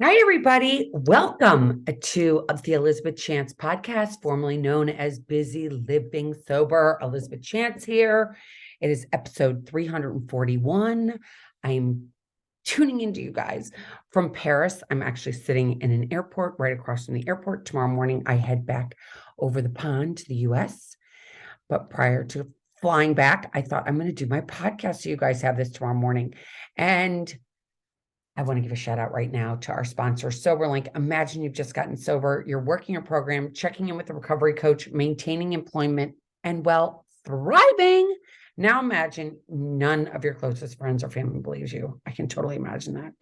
Hi, everybody. Welcome to the Elizabeth Chance podcast, formerly known as Busy Living Sober. Elizabeth Chance here. It is episode 341. I'm tuning into you guys from Paris. I'm actually sitting in an airport right across from the airport. Tomorrow morning, I head back over the pond to the US. But prior to flying back, I thought I'm going to do my podcast so you guys have this tomorrow morning. And I want to give a shout out right now to our sponsor, SoberLink. Imagine you've just gotten sober, you're working your program, checking in with a recovery coach, maintaining employment, and thriving. Now imagine none of your closest friends or family believes you. I can totally imagine that.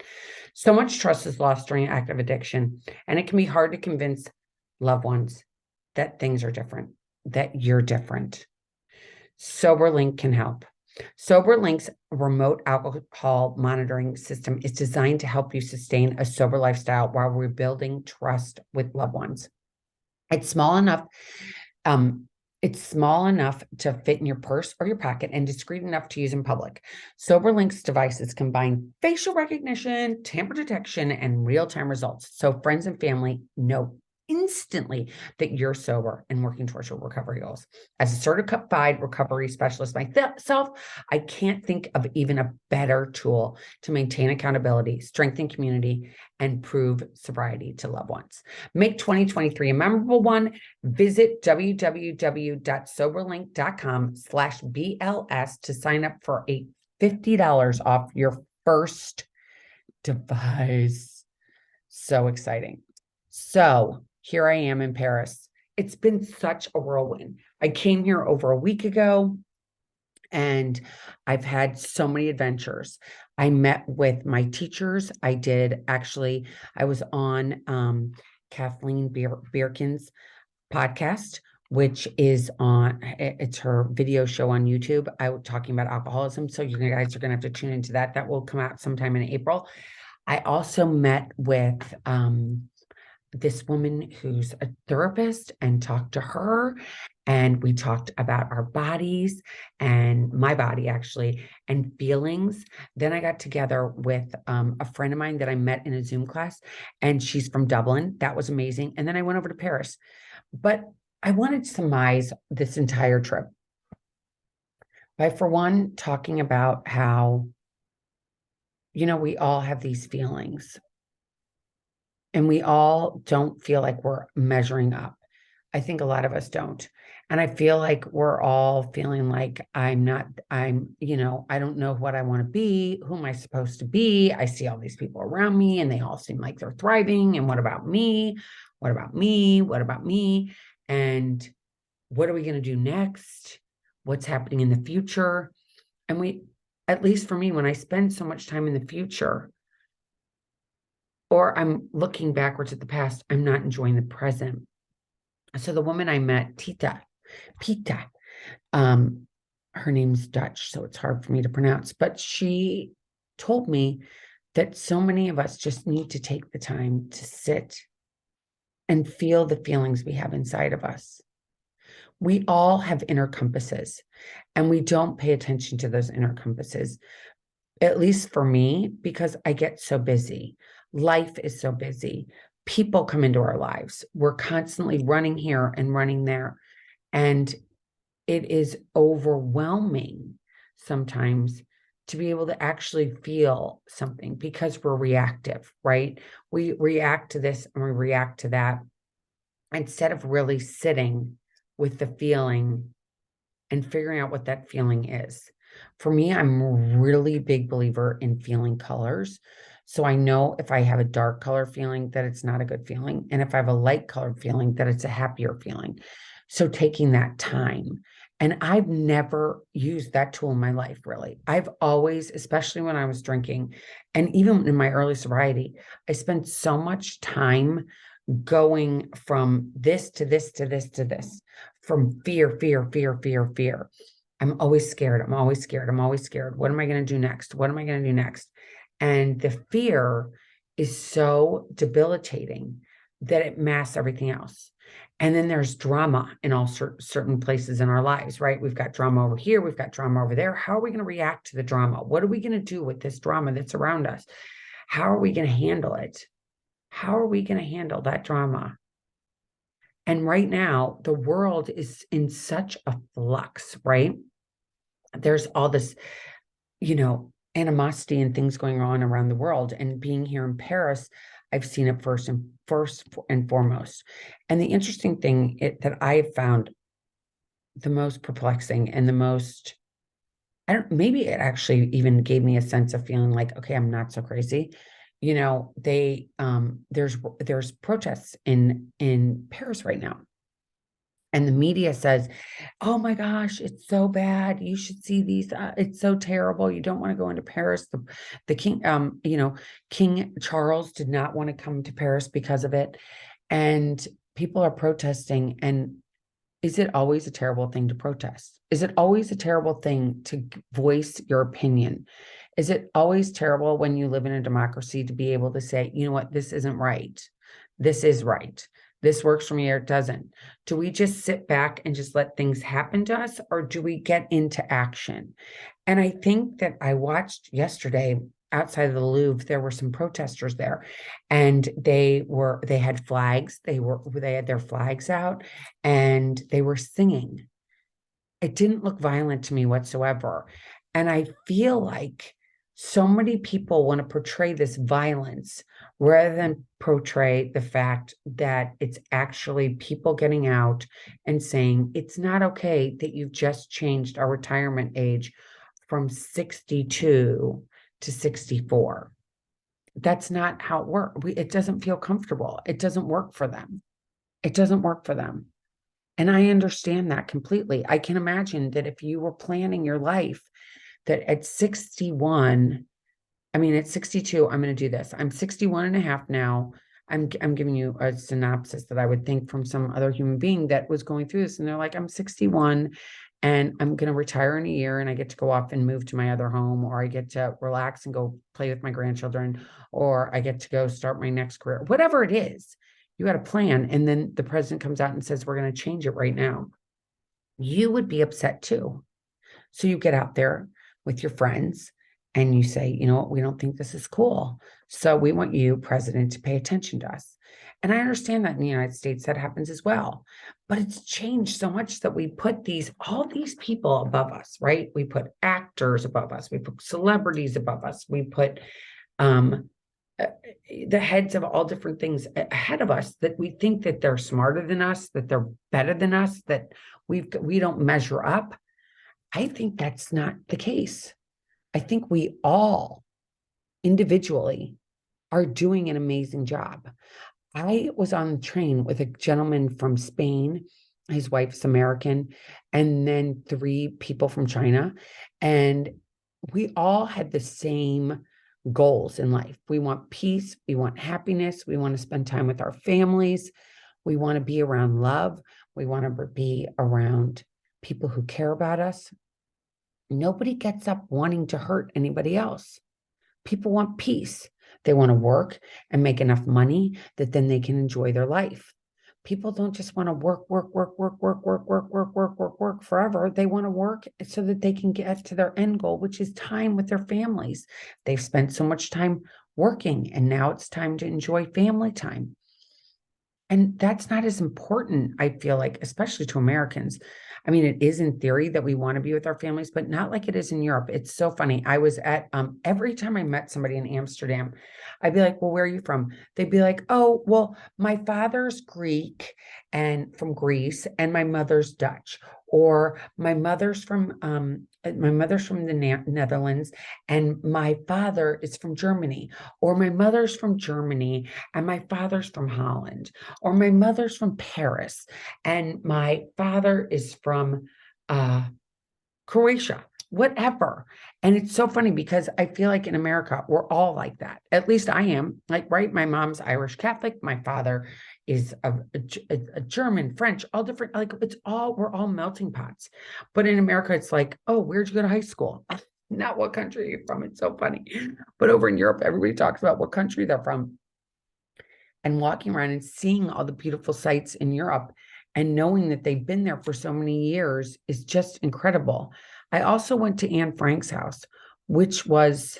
So much trust is lost during active addiction, and it can be hard to convince loved ones that things are different, that you're different. SoberLink can help. SoberLink's remote alcohol monitoring system is designed to help you sustain a sober lifestyle while rebuilding trust with loved ones. It's small enough. It's small enough to fit in your purse or your pocket and discreet enough to use in public. SoberLink's devices combine facial recognition, tamper detection, and real-time results, so friends and family know instantly that you're sober and working towards your recovery goals. As a certified recovery specialist myself, I can't think of even a better tool to maintain accountability, strengthen community, and prove sobriety to loved ones. Make 2023 a memorable one. Visit www.soberlink.com/BLS to sign up for a $50 off your first device. So exciting. So here I am in Paris. It's been such a whirlwind. I came here over a week ago and I've had so many adventures. I met with my teachers. I was on Kathleen Bierkin's podcast, which is it's her video show on YouTube. I was talking about alcoholism. So you guys are going to have to tune into that. That will come out sometime in April. I also met with this woman who's a therapist and talked to her. And we talked about our bodies and my body actually and feelings. Then I got together with a friend of mine that I met in a Zoom class, and she's from Dublin. That was amazing. And then I went over to Paris. But I wanted to surmise this entire trip by, for one, talking about how, we all have these feelings and we all don't feel like we're measuring up. I think a lot of us don't. And I feel like we're all feeling like I don't know what I want to be. Who am I supposed to be? I see all these people around me and they all seem like they're thriving. And what about me? What about me? What about me? And what are we going to do next? What's happening in the future? And at least for me, when I spend so much time in the future, or I'm looking backwards at the past, I'm not enjoying the present. So the woman I met, Pita, her name's Dutch, so it's hard for me to pronounce, but she told me that so many of us just need to take the time to sit and feel the feelings we have inside of us. We all have inner compasses, and we don't pay attention to those inner compasses, at least for me, because I get so busy. Life is so busy. People come into our lives. We're constantly running here and running there. And it is overwhelming sometimes to be able to actually feel something because we're reactive, right? We react to this and we react to that instead of really sitting with the feeling and figuring out what that feeling is. For me, I'm a really big believer in feeling colors. So I know if I have a dark color feeling that it's not a good feeling. And if I have a light color feeling that it's a happier feeling. So taking that time. And I've never used that tool in my life, really. I've always, especially when I was drinking, and even in my early sobriety, I spent so much time going from this to this to this to this, from fear, fear, fear, fear, fear. I'm always scared. I'm always scared. I'm always scared. What am I going to do next? What am I going to do next? And the fear is so debilitating that it masks everything else. And then there's drama in all certain places in our lives, right? We've got drama over here. We've got drama over there. How are we going to react to the drama? What are we going to do with this drama that's around us? How are we going to handle it? How are we going to handle that drama? And right now, the world is in such a flux, right? There's all this, animosity and things going on around the world. And being here in Paris, I've seen it first and foremost. And the interesting thing that I've found the most perplexing and the most, I don't, maybe it actually even gave me a sense of feeling like, okay, I'm not so crazy. There's protests in Paris right now. And the media says, oh my gosh, it's so bad. You should see these. It's so terrible. You don't want to go into Paris. The king, King Charles did not want to come to Paris because of it. And people are protesting. And is it always a terrible thing to protest? Is it always a terrible thing to voice your opinion? Is it always terrible when you live in a democracy to be able to say, you know what, this isn't right. This is right. This works for me or it doesn't. Do we just sit back and just let things happen to us, or do we get into action? And I think that I watched yesterday outside of the Louvre, there were some protesters there, and they had flags. They had their flags out, and they were singing. It didn't look violent to me whatsoever. And I feel like so many people want to portray this violence rather than portray the fact that it's actually people getting out and saying, it's not okay that you've just changed our retirement age from 62 to 64. That's not how it works. It doesn't feel comfortable. It doesn't work for them. It doesn't work for them. And I understand that completely. I can imagine that if you were planning your life, that at 61, I mean, at 62, I'm going to do this. I'm 61 and a half now. I'm giving you a synopsis that I would think from some other human being that was going through this. And they're like, I'm 61 and I'm going to retire in a year and I get to go off and move to my other home, or I get to relax and go play with my grandchildren, or I get to go start my next career, whatever it is. You got a plan. And then the president comes out and says, we're going to change it right now. You would be upset too. So you get out there with your friends and you say, you know what, we don't think this is cool. So we want you, president, to pay attention to us. And I understand that in the United States that happens as well. But it's changed so much that we put all these people above us, right? We put actors above us, we put celebrities above us, we put um, uh, the heads of all different things ahead of us, that we think that they're smarter than us, that they're better than us, that we don't measure up. I think that's not the case. I think we all individually are doing an amazing job. I was on the train with a gentleman from Spain. His wife's American, and then 3 people from China. And we all had the same goals in life. We want peace. We want happiness. We want to spend time with our families. We want to be around love. We want to be around people who care about us. Nobody gets up wanting to hurt anybody else. People want peace. They want to work and make enough money that then they can enjoy their life. People don't just want to work forever. They want to work so that they can get to their end goal, which is time with their families. They've spent so much time working, and now it's time to enjoy family time. And that's not as important, I feel like, especially to Americans. I mean, it is in theory that we want to be with our families, but not like it is in Europe. It's so funny. I was at, every time I met somebody in Amsterdam, I'd be like, well, where are you from? They'd be like, oh, well, my father's Greek and from Greece, and my mother's Dutch, or my mother's from the Netherlands, and my father is from Germany, or my mother's from Germany, and my father's from Holland, or my mother's from Paris and my father is from Croatia, whatever. And it's so funny because I feel like in America, we're all like that. At least I am. Like, right? My mom's Irish Catholic. My father is a German, French, all different. Like, we're all melting pots. But in America, it's like, oh, where'd you go to high school? Not what country are you from? It's so funny. But over in Europe, everybody talks about what country they're from. And walking around and seeing all the beautiful sights in Europe and knowing that they've been there for so many years is just incredible. I also went to Anne Frank's house, which was,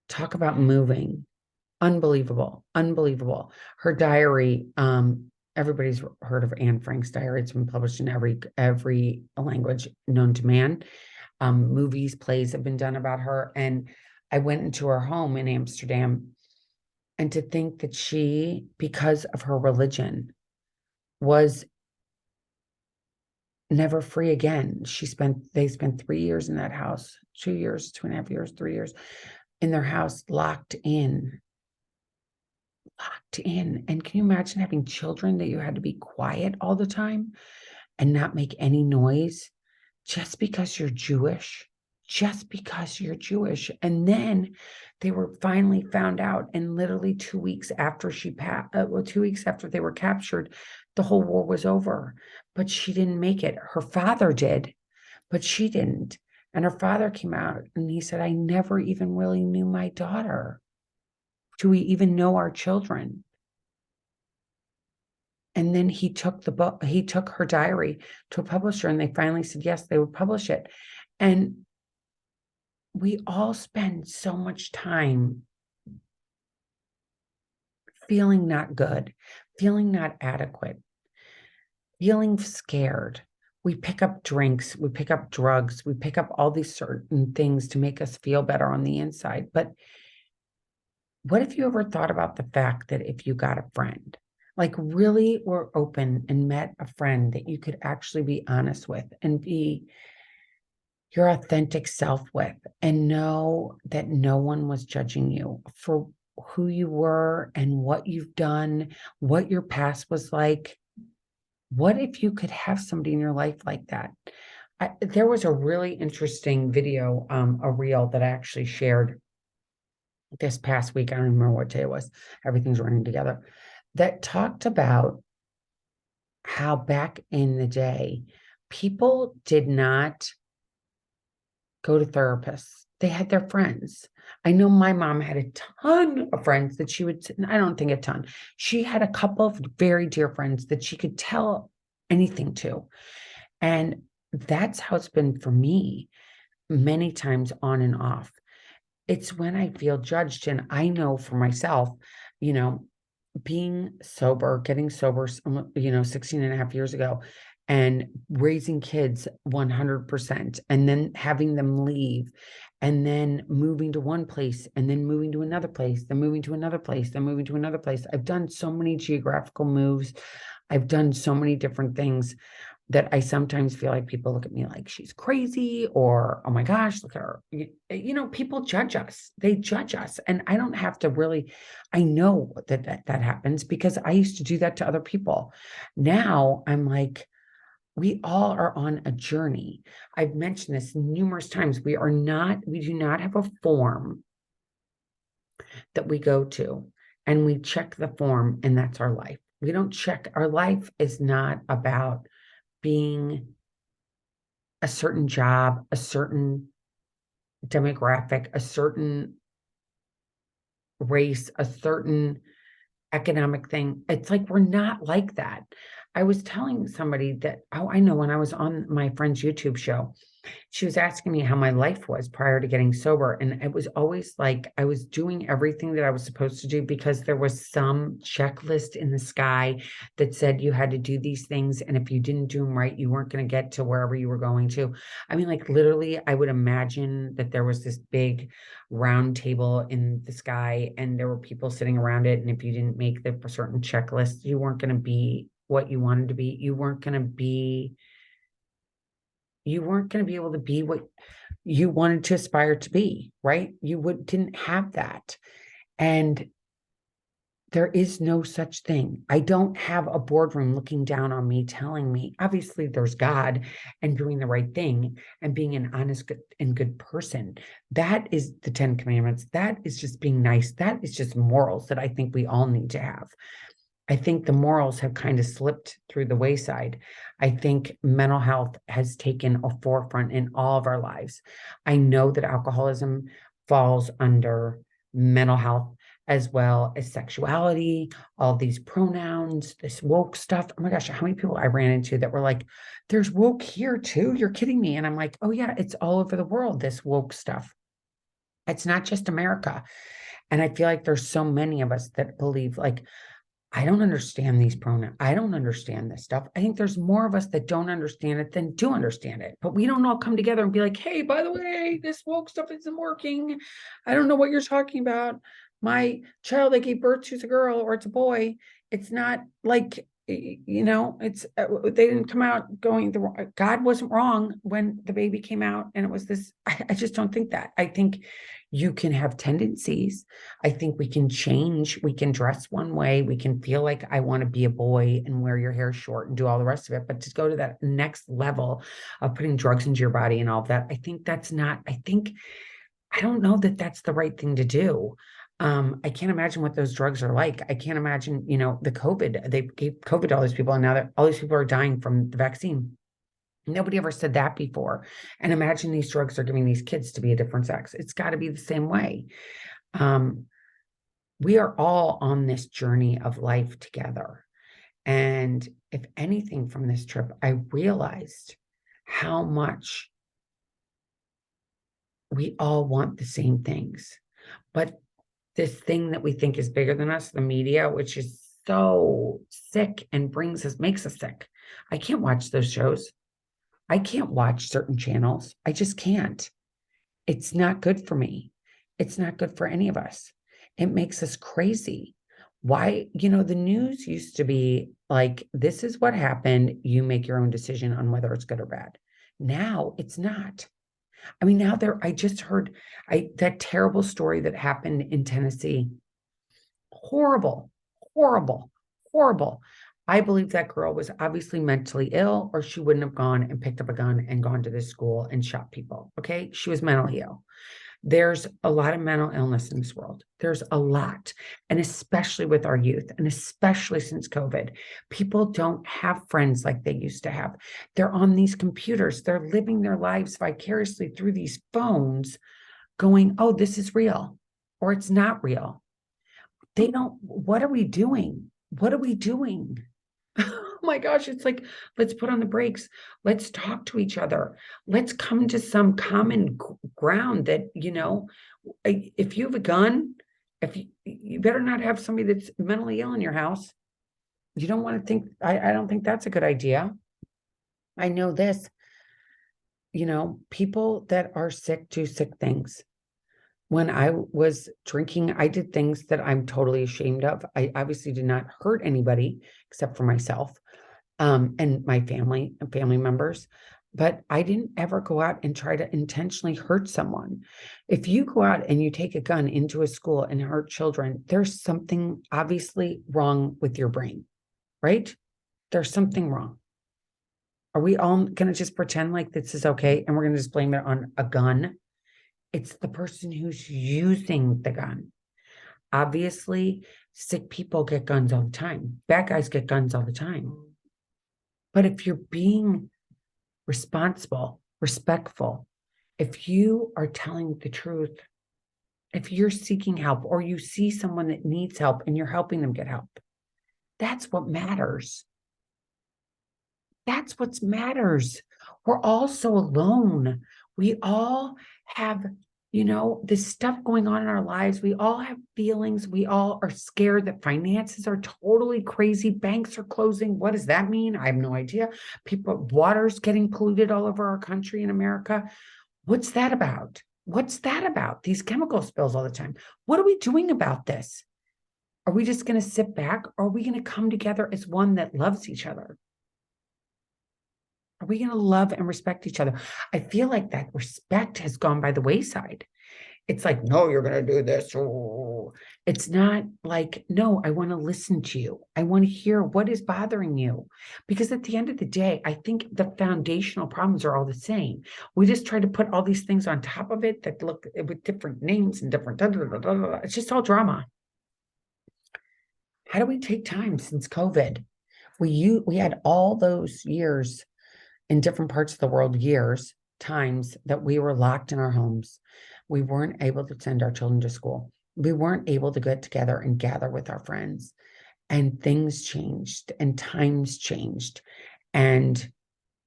talk about moving. Unbelievable, unbelievable. Her diary, everybody's heard of Anne Frank's diary. It's been published in every language known to man. Movies, plays have been done about her. And I went into her home in Amsterdam, and to think that she, because of her religion, was never free again. They spent 3 years in that house, 2 years, 2.5 years, 3 years in their house, locked in. Locked in. And can you imagine having children that you had to be quiet all the time and not make any noise just because you're Jewish? Just because you're Jewish. And then they were finally found out, and literally 2 weeks after 2 weeks after they were captured, the whole war was over. But she didn't make it. Her father did, but she didn't. And her father came out and he said, I never even really knew my daughter. Do we even know our children? And then he took her diary to a publisher, and they finally said, yes, they would publish it. And we all spend so much time feeling not good, feeling not adequate, feeling scared. We pick up drinks, we pick up drugs, we pick up all these certain things to make us feel better on the inside. But what if you ever thought about the fact that if you got a friend, like really were open and met a friend that you could actually be honest with and be your authentic self with, and know that no one was judging you for who you were and what you've done, what your past was like? What if you could have somebody in your life like that? There was a really interesting video, a reel that I actually shared this past week. I don't remember what day it was. Everything's running together. That talked about how back in the day, people did not go to therapists. They had their friends. I know my mom had a ton of friends that she would, I don't think a ton. She had a couple of very dear friends that she could tell anything to. And that's how it's been for me many times on and off. It's when I feel judged. And I know for myself, you know, being sober, getting sober, 16 and a half years ago, and raising kids 100%, and then having them leave, and then moving to one place, and then moving to another place, then moving to another place, then moving to another place. I've done so many geographical moves. I've done so many different things that I sometimes feel like people look at me like she's crazy, or, oh my gosh, look at her. People judge us. They judge us. And I don't have to really, I know that happens because I used to do that to other people. Now I'm like, we all are on a journey. I've mentioned this numerous times. We do not have a form that we go to and we check the form, and that's our life. We don't check. Our life is not about being a certain job, a certain demographic, a certain race, a certain economic thing. It's like we're not like that. I was telling somebody that, oh, I know, when I was on my friend's YouTube show, she was asking me how my life was prior to getting sober. And it was always like I was doing everything that I was supposed to do because there was some checklist in the sky that said you had to do these things. And if you didn't do them right, you weren't going to get to wherever you were going to. I mean, like literally, I would imagine that there was this big round table in the sky and there were people sitting around it. And if you didn't make the certain checklist, you weren't going to be what you wanted to be. You weren't going to be able to be what you wanted to aspire to be, right? Didn't have that. And there is no such thing. I don't have a boardroom looking down on me, telling me, obviously there's God and doing the right thing and being an honest and good person. That is the 10 Commandments. That is just being nice. That is just morals that I think we all need to have. I think the morals have kind of slipped through the wayside. I think mental health has taken a forefront in all of our lives. I know that alcoholism falls under mental health as well as sexuality, all these pronouns, this woke stuff. Oh my gosh, how many people I ran into that were like, there's woke here too? You're kidding me. And I'm like, oh yeah, it's all over the world, this woke stuff. It's not just America. And I feel like there's so many of us that believe like, I don't understand these pronouns. I don't understand this stuff. I think there's more of us that don't understand it than do understand it. But we don't all come together and be like, hey, by the way, this woke stuff isn't working. I don't know what you're talking about. My child I gave birth to is a girl or it's a boy. It's not like, it's they didn't come out going God wasn't wrong when the baby came out and it was this. I just don't think that. I think you can have tendencies. I think we can change. We can dress one way. We can feel like I want to be a boy and wear your hair short and do all the rest of it. But to go to that next level of putting drugs into your body and all of that, I think that's not, I don't know that that's the right thing to do. I can't imagine what those drugs are like. I can't imagine, the COVID, they gave COVID to all these people and now that all these people are dying from the vaccine. Nobody ever said that before. And imagine these drugs are giving these kids to be a different sex. It's got to be the same way. Um, we are all on this journey of life together. And if anything from this trip, I realized how much we all want the same things. But this thing that we think is bigger than us, the media, which is so sick and makes us sick. I can't watch those shows. I can't watch certain channels. I just can't. It's not good for me. It's not good for any of us. It makes us crazy. Why, the news used to be like, this is what happened. You make your own decision on whether it's good or bad. Now it's not. I mean, I just heard that terrible story that happened in Tennessee. Horrible, horrible, horrible. I believe that girl was obviously mentally ill, or she wouldn't have gone and picked up a gun and gone to this school and shot people. Okay. She was mentally ill. There's a lot of mental illness in this world. There's a lot. And especially with our youth, and especially since COVID, people don't have friends like they used to have. They're on these computers. They're living their lives vicariously through these phones, going, oh, this is real, or it's not real. What are we doing? What are we doing? Oh my gosh, it's like, let's put on the brakes. Let's talk to each other. Let's come to some common ground that, if you have a gun, if you better not have somebody that's mentally ill in your house. You don't want to think, I don't think that's a good idea. I know this, people that are sick do sick things. When I was drinking, I did things that I'm totally ashamed of. I obviously did not hurt anybody except for myself, and my family members. But I didn't ever go out and try to intentionally hurt someone. If you go out and you take a gun into a school and hurt children, there's something obviously wrong with your brain, right? There's something wrong. Are we all going to just pretend like this is okay and we're going to just blame it on a gun? It's the person who's using the gun. Obviously, sick people get guns all the time. Bad guys get guns all the time. But if you're being responsible, respectful, if you are telling the truth, if you're seeking help or you see someone that needs help and you're helping them get help, that's what matters. That's what matters. We're all so alone. We all have, this stuff going on in our lives. We all have feelings. We all are scared that finances are totally crazy. Banks are closing. What does that mean? I have no idea. Water's getting polluted all over our country in America. What's that about? What's that about? These chemical spills all the time. What are we doing about this? Are we just going to sit back? Or are we going to come together as one that loves each other? Are we going to love and respect each other? I feel like that respect has gone by the wayside. It's like, no, you're going to do this. Oh. It's not like, no, I want to listen to you. I want to hear what is bothering you. Because at the end of the day, I think the foundational problems are all the same. We just try to put all these things on top of it that look with different names and different, it's just all drama. How do we take time since COVID? We had all those years in different parts of the world, times that we were locked in our homes. We weren't able to send our children to school. We weren't able to get together and gather with our friends. And things changed and times changed. And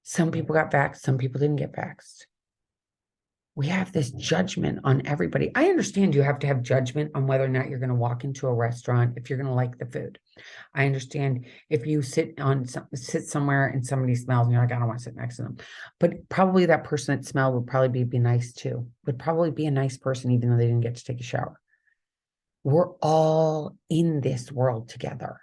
some people got vaxxed, some people didn't get vaxxed. We have this judgment on everybody. I understand you have to have judgment on whether or not you're going to walk into a restaurant, if you're going to like the food. I understand if you sit somewhere and somebody smells and you're like, I don't want to sit next to them. But probably that person that smelled would probably be nice too, would probably be a nice person, even though they didn't get to take a shower. We're all in this world together.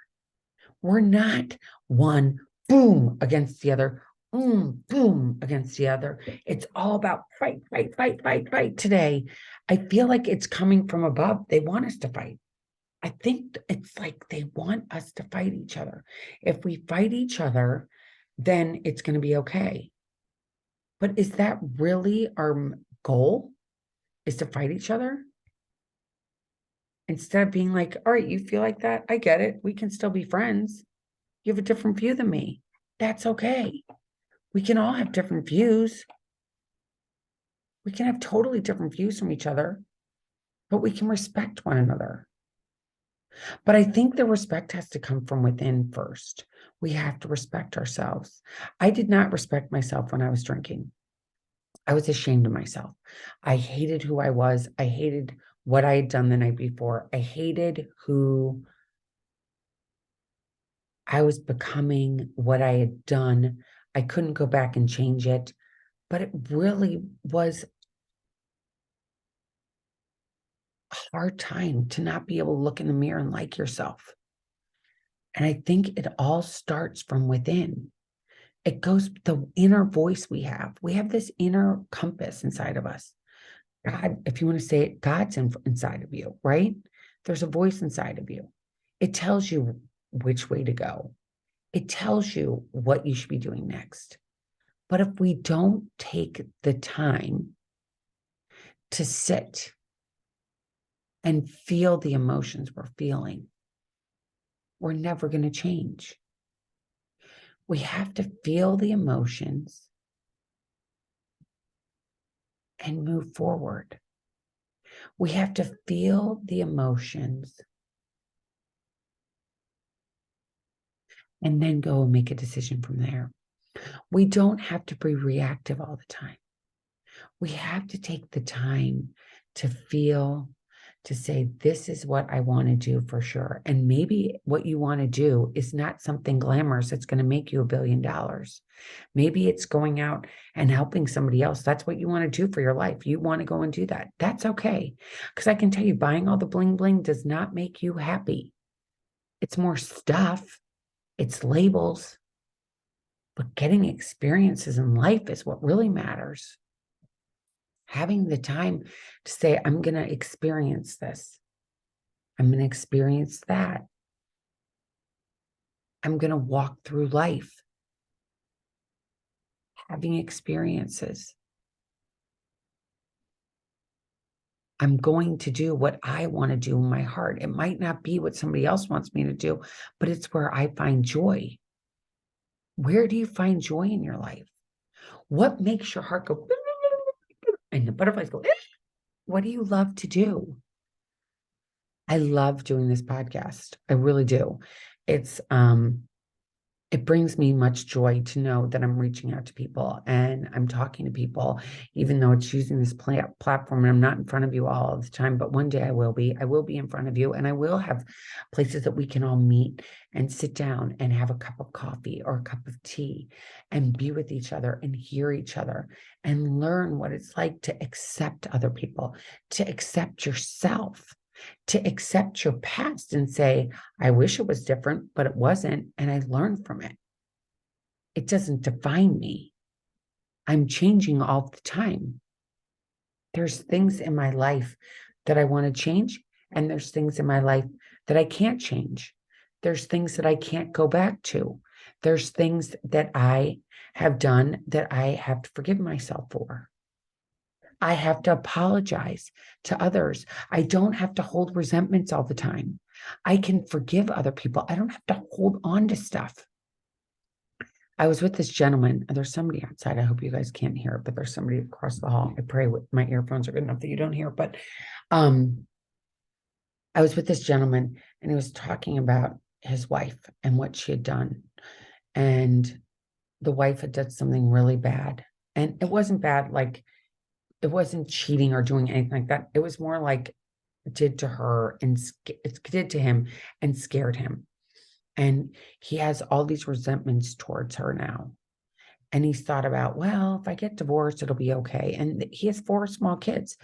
We're not one boom against the other, boom against the other. It's all about fight, fight, fight, fight, fight today. I feel like it's coming from above. They want us to fight. I think it's like they want us to fight each other. If we fight each other, then it's going to be okay. But is that really our goal? Is to fight each other? Instead of being like, all right, you feel like that? I get it. We can still be friends. You have a different view than me. That's okay. We can all have different views. We can have totally different views from each other, but we can respect one another. But I think the respect has to come from within first. We have to respect ourselves. I did not respect myself when I was drinking. I was ashamed of myself. I hated who I was. I hated what I had done the night before. I hated who I was becoming, what I had done. I couldn't go back and change it, but it really was a hard time to not be able to look in the mirror and like yourself. And I think it all starts from within. It goes the inner voice we have. We have this inner compass inside of us. God, if you want to say it, God's inside of you, right? There's a voice inside of you. It tells you which way to go. It tells you what you should be doing next. But if we don't take the time to sit and feel the emotions we're feeling, we're never going to change. We have to feel the emotions and move forward. We have to feel the emotions and then go and make a decision from there. We don't have to be reactive all the time. We have to take the time to feel, to say, this is what I want to do for sure. And maybe what you want to do is not something glamorous that's going to make you $1 billion. Maybe it's going out and helping somebody else. That's what you want to do for your life. You want to go and do that. That's okay. Because I can tell you, buying all the bling bling does not make you happy. It's more stuff, it's labels, but getting experiences in life is what really matters. Having the time to say, I'm going to experience this. I'm going to experience that. I'm going to walk through life having experiences. I'm going to do what I want to do in my heart. It might not be what somebody else wants me to do, but it's where I find joy. Where do you find joy in your life? What makes your heart go and the butterflies go? What do you love to do? I love doing this podcast. I really do. It's it brings me much joy to know that I'm reaching out to people and I'm talking to people, even though it's using this platform and I'm not in front of you all the time. But one day I will be. I will be in front of you and I will have places that we can all meet and sit down and have a cup of coffee or a cup of tea and be with each other and hear each other and learn what it's like to accept other people, to accept yourself, to accept your past and say, I wish it was different, but it wasn't. And I learned from it. It doesn't define me. I'm changing all the time. There's things in my life that I want to change, and there's things in my life that I can't change. There's things that I can't go back to. There's things that I have done that I have to forgive myself for. I have to apologize to others. I don't have to hold resentments all the time. I can forgive other people. I don't have to hold on to stuff. I was with this gentleman, and there's somebody outside. I hope you guys can't hear it, but there's somebody across the hall. I pray my earphones are good enough that you don't hear it. But I was with this gentleman, and he was talking about his wife and what she had done. And the wife had done something really bad. And it wasn't bad, like it wasn't cheating or doing anything like that. It was more like did to her and it did to him and scared him. And he has all these resentments towards her now. And he's thought about, well, if I get divorced, it'll be okay. And he has 4 small kids.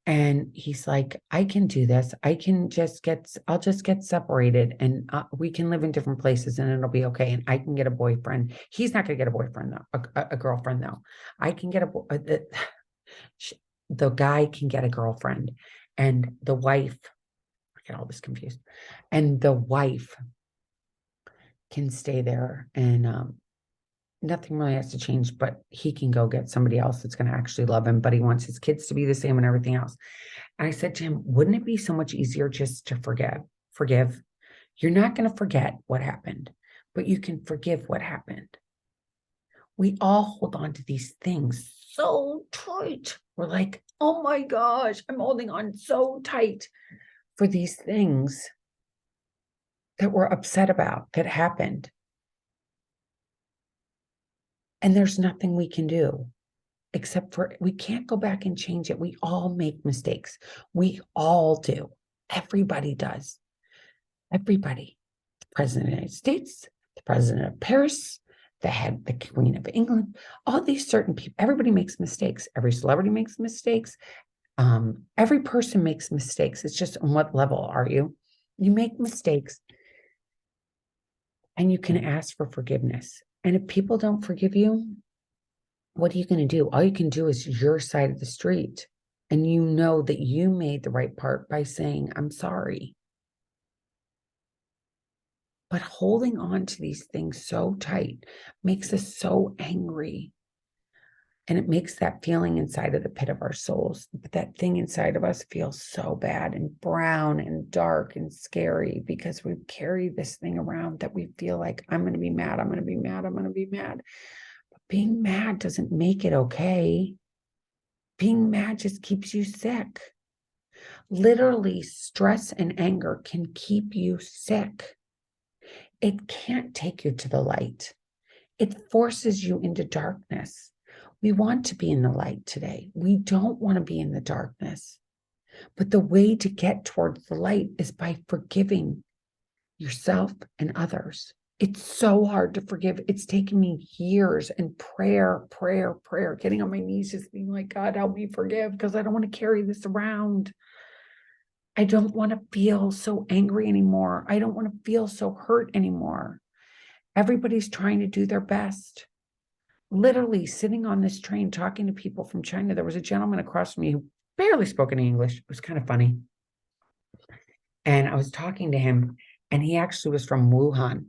And he's like, I can do this. I'll just get separated and we can live in different places and it'll be okay. And I can get a boyfriend. He's not going to get a boyfriend though, a girlfriend though. I can get the guy can get a girlfriend and the wife, I get all this confused, and the wife can stay there and nothing really has to change, but he can go get somebody else that's going to actually love him, but he wants his kids to be the same and everything else. And I said to him, wouldn't it be so much easier just to forgive? You're not going to forget what happened, but you can forgive what happened. We all hold on to these things so tight. We're like, oh my gosh, I'm holding on so tight for these things that we're upset about that happened. And there's nothing we can do except for we can't go back and change it. We all make mistakes. We all do. Everybody does. Everybody. The President of the United States, the President of Paris, the Queen of England, all these certain people, everybody makes mistakes. Every celebrity makes mistakes. Every person makes mistakes. It's just on what level are you? You make mistakes and you can ask for forgiveness. And if people don't forgive you, what are you going to do? All you can do is your side of the street. And you know that you made the right part by saying, I'm sorry. But holding on to these things so tight makes us so angry. And it makes that feeling inside of the pit of our souls, that thing inside of us feels so bad and brown and dark and scary because we've carried this thing around that we feel like, I'm going to be mad, I'm going to be mad, I'm going to be mad. But being mad doesn't make it okay. Being mad just keeps you sick. Literally, stress and anger can keep you sick. It can't take you to the light. It forces you into darkness. We want to be in the light today. We don't want to be in the darkness. But the way to get towards the light is by forgiving yourself and others. It's so hard to forgive. It's taken me years and prayer, getting on my knees, just being like, God, help me forgive because I don't want to carry this around. I don't want to feel so angry anymore. I don't want to feel so hurt anymore. Everybody's trying to do their best. Literally sitting on this train talking to people from China. There was a gentleman across from me who barely spoke any English. It was kind of funny. And I was talking to him, and he actually was from Wuhan.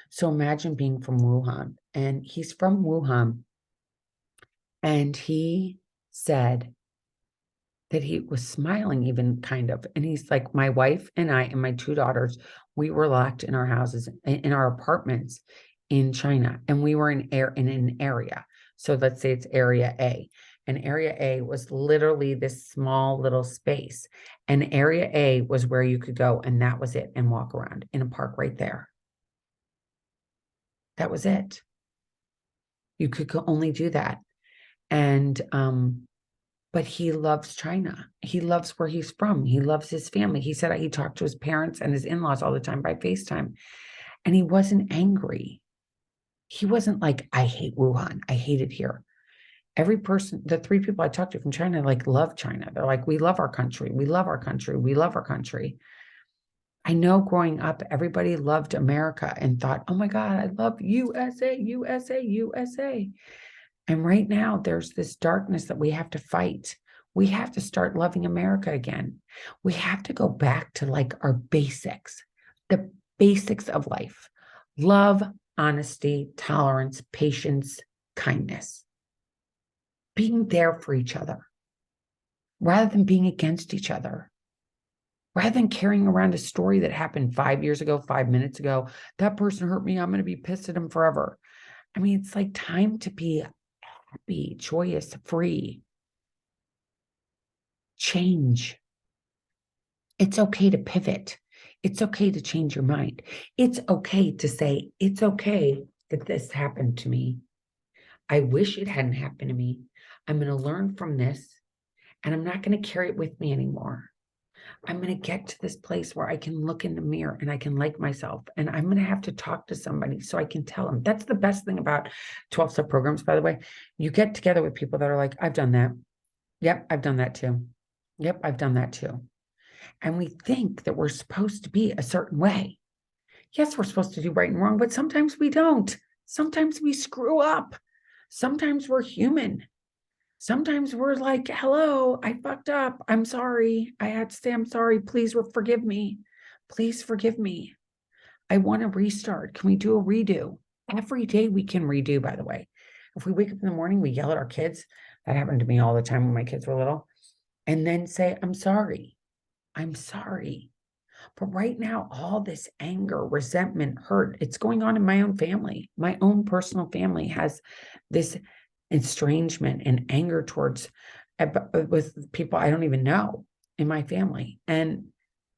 So imagine being from Wuhan. And he's from Wuhan. And he said that he was smiling even kind of. And he's like, my wife and I and my 2 daughters, we were locked in our houses, in our apartments in China. And we were in an area. So let's say it's area A. And area A was literally this small little space. And area A was where you could go, and that was it, and walk around in a park right there. That was it. You could only do that. And but he loves China. He loves where he's from. He loves his family. He said he talked to his parents and his in-laws all the time by FaceTime. And he wasn't angry. He wasn't like, I hate Wuhan. I hate it here. Every person, the 3 people I talked to from China, like love China. They're like, we love our country. We love our country. We love our country. I know growing up, everybody loved America and thought, oh my God, I love USA, USA, USA. And right now, there's this darkness that we have to fight. We have to start loving America again. We have to go back to like our basics, the basics of life: love, honesty, tolerance, patience, kindness, being there for each other rather than being against each other, rather than carrying around a story that happened 5 years ago, 5 minutes ago. That person hurt me. I'm going to be pissed at him forever. I mean, it's like time to be happy, joyous, free. Change. It's okay to pivot. It's okay to change your mind. It's okay to say, it's okay that this happened to me. I wish it hadn't happened to me. I'm going to learn from this and I'm not going to carry it with me anymore. I'm going to get to this place where I can look in the mirror and I can like myself. And I'm going to have to talk to somebody so I can tell them. That's the best thing about 12-step programs, by the way. You get together with people that are like, I've done that. Yep, I've done that too. Yep, I've done that too. And we think that we're supposed to be a certain way. Yes, we're supposed to do right and wrong, but sometimes we don't. Sometimes we screw up. Sometimes we're human. Sometimes we're like, hello, I fucked up. I'm sorry. I had to say, I'm sorry. Please forgive me. Please forgive me. I want to restart. Can we do a redo? Every day we can redo, by the way. If we wake up in the morning, we yell at our kids. That happened to me all the time when my kids were little. And then say, I'm sorry. I'm sorry. But right now, all this anger, resentment, hurt, it's going on in my own family. My own personal family has this estrangement and anger towards with people I don't even know in my family. And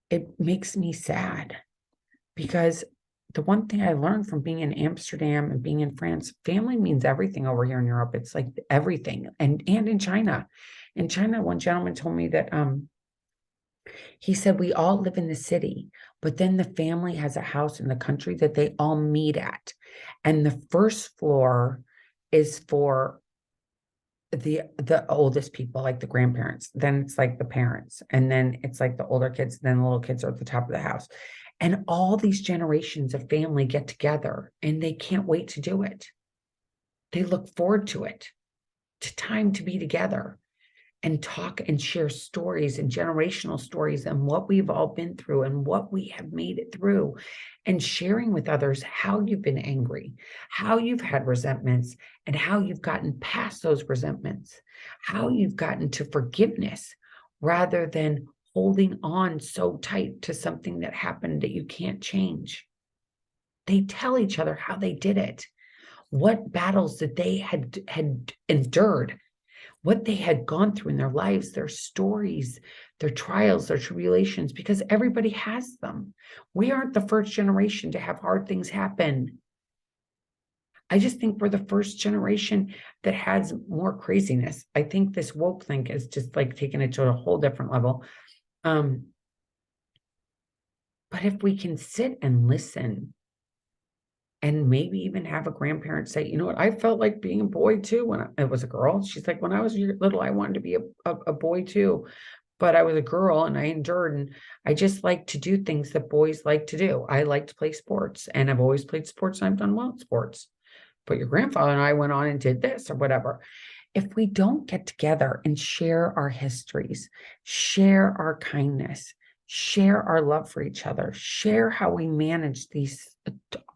it makes me sad because the one thing I learned from being in Amsterdam and being in France, family means everything over here in Europe. It's like everything. And in China. In China, one gentleman told me that he said, we all live in the city, but then the family has a house in the country that they all meet at. And the first floor is for the oldest people, like the grandparents. Then it's like the parents. And then it's like the older kids. Then the little kids are at the top of the house. And all these generations of family get together and they can't wait to do it. They look forward to it, to time to be together and talk and share stories and generational stories and what we've all been through and what we have made it through, and sharing with others how you've been angry, how you've had resentments, and how you've gotten past those resentments, how you've gotten to forgiveness rather than holding on so tight to something that happened that you can't change. They tell each other how they did it, what battles that they had endured, what they had gone through in their lives, their stories, their trials, their tribulations, because everybody has them. We aren't the first generation to have hard things happen. I just think we're the first generation that has more craziness. I think this woke thing is just like taking it to a whole different level. But if we can sit and listen and maybe even have a grandparent say, you know what, I felt like being a boy too when I was a girl. She's like, when I was little, I wanted to be a boy too, but I was a girl and I endured. And I just like to do things that boys like to do. I like to play sports and I've always played sports and I've done well at sports. But your grandfather and I went on and did this or whatever. If we don't get together and share our histories, share our kindness, share our love for each other, share how we manage these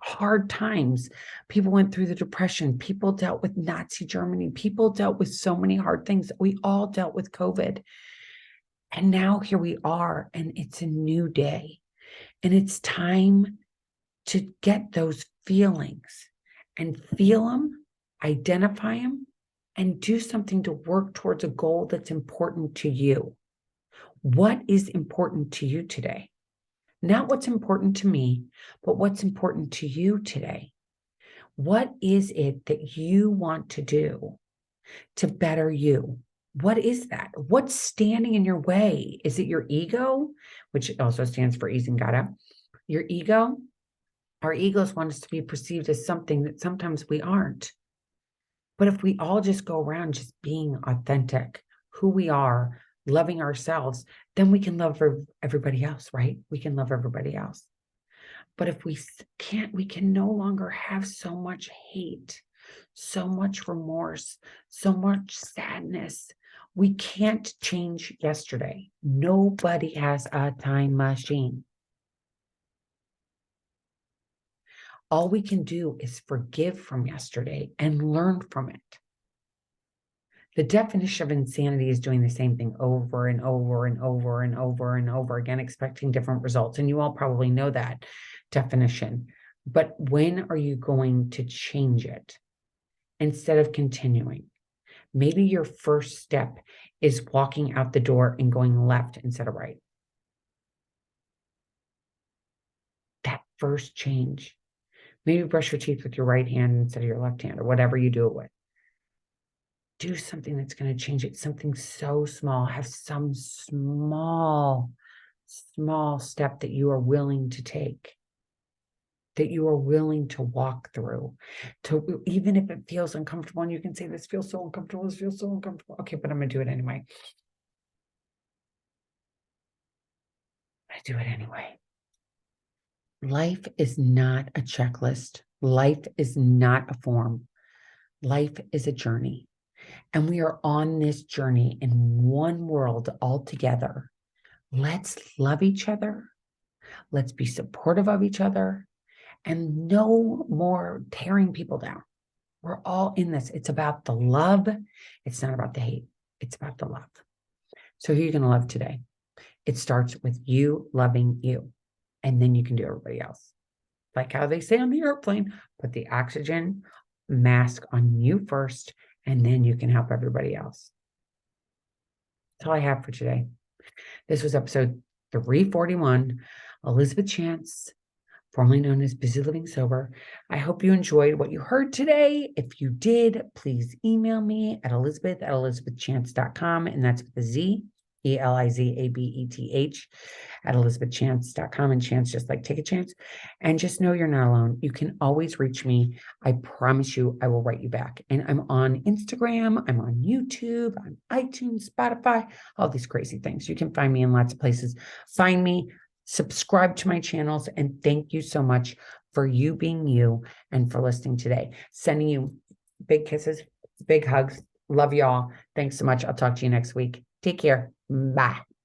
hard times. People went through the Depression. People dealt with Nazi Germany. People dealt with so many hard things. We all dealt with COVID. And now here we are, and it's a new day. And it's time to get those feelings and feel them, identify them, and do something to work towards a goal that's important to you. What is important to you today? Not what's important to me, but what's important to you today. What is it that you want to do to better you? What is that? What's standing in your way? Is it your ego, which also stands for easing God up? Your ego? Our egos want us to be perceived as something that sometimes we aren't. But if we all just go around just being authentic, who we are, loving ourselves, then we can love everybody else, right? We can love everybody else. But if we can't, we can no longer have so much hate, so much remorse, so much sadness. We can't change yesterday. Nobody has a time machine. All we can do is forgive from yesterday and learn from it. The definition of insanity is doing the same thing over and over and over and over and over again, expecting different results. And you all probably know that definition. But when are you going to change it instead of continuing? Maybe your first step is walking out the door and going left instead of right. That first change. Maybe brush your teeth with your right hand instead of your left hand, or whatever you do it with. Do something that's going to change it. Something so small. Have some small step that you are willing to take, that you are willing to walk through, to even if it feels uncomfortable, and you can say, this feels so uncomfortable, this feels so uncomfortable. Okay, but I'm going to do it anyway. I do it anyway. Life is not a checklist. Life is not a form. Life is a journey. And we are on this journey in one world all together. Let's love each other. Let's be supportive of each other, and no more tearing people down. We're all in this. It's about the love. It's not about the hate. It's about the love. So who are you going to love today? It starts with you loving you, and then you can do everybody else. Like how they say on the airplane, put the oxygen mask on you first, and then you can help everybody else. That's all I have for today. This was episode 341. Elizabeth Chance, formerly known as Busy Living Sober. I hope you enjoyed what you heard today. If you did, please email me at elizabeth@elizabethchance.com, and that's with a Z, ELIZABETH, at elizabethchance.com, and chance just like take a chance. And just know you're not alone. You can always reach me. I promise you I will write you back. And I'm on Instagram, I'm on YouTube, on iTunes, Spotify, all these crazy things. You can find me in lots of places. Find me, subscribe to my channels, and thank you so much for you being you and for listening today. Sending you big kisses, big hugs. Love y'all. Thanks so much. I'll talk to you next week. Take care. Bye.